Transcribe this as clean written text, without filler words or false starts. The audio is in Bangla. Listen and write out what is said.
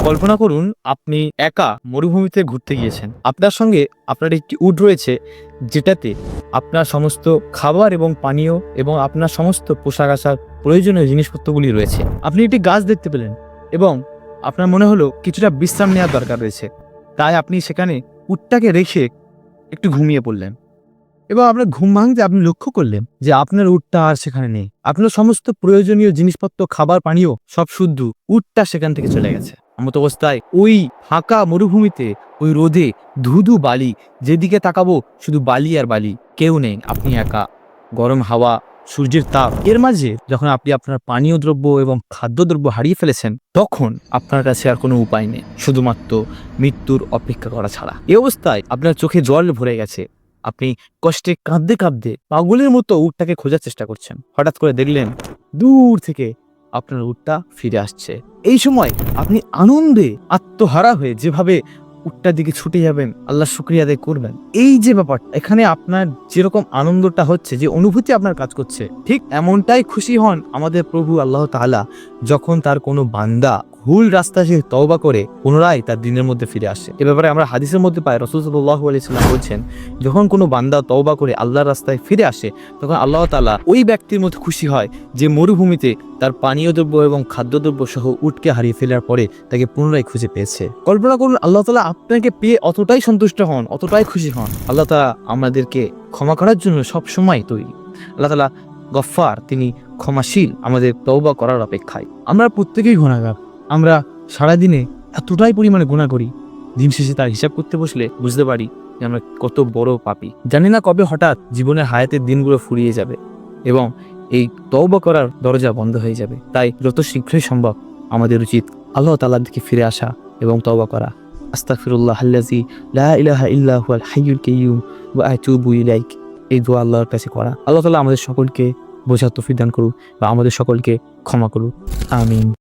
কল্পনা করুন আপনি একা মরুভূমিতে ঘুরতে গিয়েছেন। আপনার সঙ্গে আপনার একটি উট রয়েছে, যেটাতে আপনার সমস্ত খাবার এবং পানীয় এবং আপনার সমস্ত পোশাক আশাক প্রয়োজনীয় জিনিসপত্রগুলি রয়েছে। আপনি একটি গাছ দেখতে পেলেন এবং আপনার মনে হলো কিছুটা বিশ্রাম নেওয়ার দরকার রয়েছে, তাই আপনি সেখানে উটটাকে রেখে একটু ঘুমিয়ে পড়লেন এবং আপনার ঘুম ভাঙতে আপনি লক্ষ্য করলেন যে আপনার উটটা আর সেখানে নেই। আপনার সমস্ত প্রয়োজনীয় জিনিসপত্র, খাবার পানীয় সব শুদ্ধ, উটটা সেখান থেকে চলে গেছে। এমত অবস্থায় ওই ফাঁকা মরুভূমিতে, ওই রোদে, ধুধু বালি, যেদিকে তাকাবো শুধু বালি আর বালি, কেউ নেই, আপনি একা। গরম হাওয়া, সূর্যের তাপ, এর মাঝে যখন আপনি আপনার পানীয় দ্রব্য এবং খাদ্যদ্রব্য হারিয়ে ফেলেছেন, তখন আপনার কাছে আর কোনো উপায় নেই, শুধুমাত্র মৃত্যুর অপেক্ষা করা ছাড়া। এই অবস্থায় আপনার চোখে জল ভরে গেছে। আপনি কষ্টে কাঁদতে কাঁদতে পাগলের মতো উটটাকে খোঁজার চেষ্টা করছেন। হঠাৎ করে দেখলেন দূর থেকে আপনার উটটা ফিরে আসছে। এই সময় আপনি আনন্দে আত্মহারা হয়ে যেভাবে উটটার দিকে ছুটে যাবেন, আল্লাহ শুকরিয়া আদায় করবেন, এই যে ব্যাপারটা, এখানে আপনার যেরকম আনন্দটা হচ্ছে, যে অনুভূতি আপনার কাজ করছে, ঠিক এমনটাই খুশি হন আমাদের প্রভু আল্লাহ তাআলা যখন তার কোনো বান্দা ভুল রাস্তা সে তওবা করে পুনরায় তার দিনের মধ্যে ফিরে আসে। এ ব্যাপারে আমরা হাদিসের মধ্যে পাই, রাসূল সাল্লাল্লাহু আলাইহি সাল্লাম বলছেন, যখন কোনো বান্দা তওবা করে আল্লাহর রাস্তায় ফিরে আসে, তখন আল্লাহ তাআলা ওই ব্যক্তির মধ্যে খুশি হয় যে মরুভূমিতে তার পানীয় দ্রব্য এবং খাদ্যদ্রব্য সহ উটকে হারিয়ে ফেলার পরে তাকে পুনরায় খুঁজে পেয়েছে। কল্পনা করুন আল্লাহ তাআলা আপনাকে পেয়ে অতটাই সন্তুষ্ট হন, অতটাই খুশি হন। আল্লাহ তাআলা আমাদেরকে ক্ষমা করার জন্য সব সময় তৈরি। আল্লাহ তাআলা গফফার, তিনি ক্ষমাশীল, আমাদের তওবা করার অপেক্ষায়। আমরা প্রত্যেকেই গুনাহগার। আমরা সারাদিনে এতটাই পরিমাণে গুনাহ করি, দিন শেষে তার হিসাব করতে বসলে বুঝতে পারি যে আমরা কত বড় পাপী। জানি না কবে হঠাৎ জীবনের হায়াতের দিনগুলো ফুরিয়ে যাবে এবং এই তওবা করার দরজা বন্ধ হয়ে যাবে। তাই যত শীঘ্রই সম্ভব আমাদের উচিত আল্লাহ তাআলার দিকে ফিরে আসা এবং তওবা করা। আস্তাগফিরুল্লাহ আল্লাযী লা ইলাহা ইল্লা হুয়াল হাইয়ুল কাইয়্যুম ওয়া আতুবু ইলাইক, এই দোয়া আল্লাহর কাছে করা। আল্লাহ তাআলা আমাদের সকলকে বোঝার তৌফিক দান করুক বা আমাদের সকলকে ক্ষমা করুক। আমিন।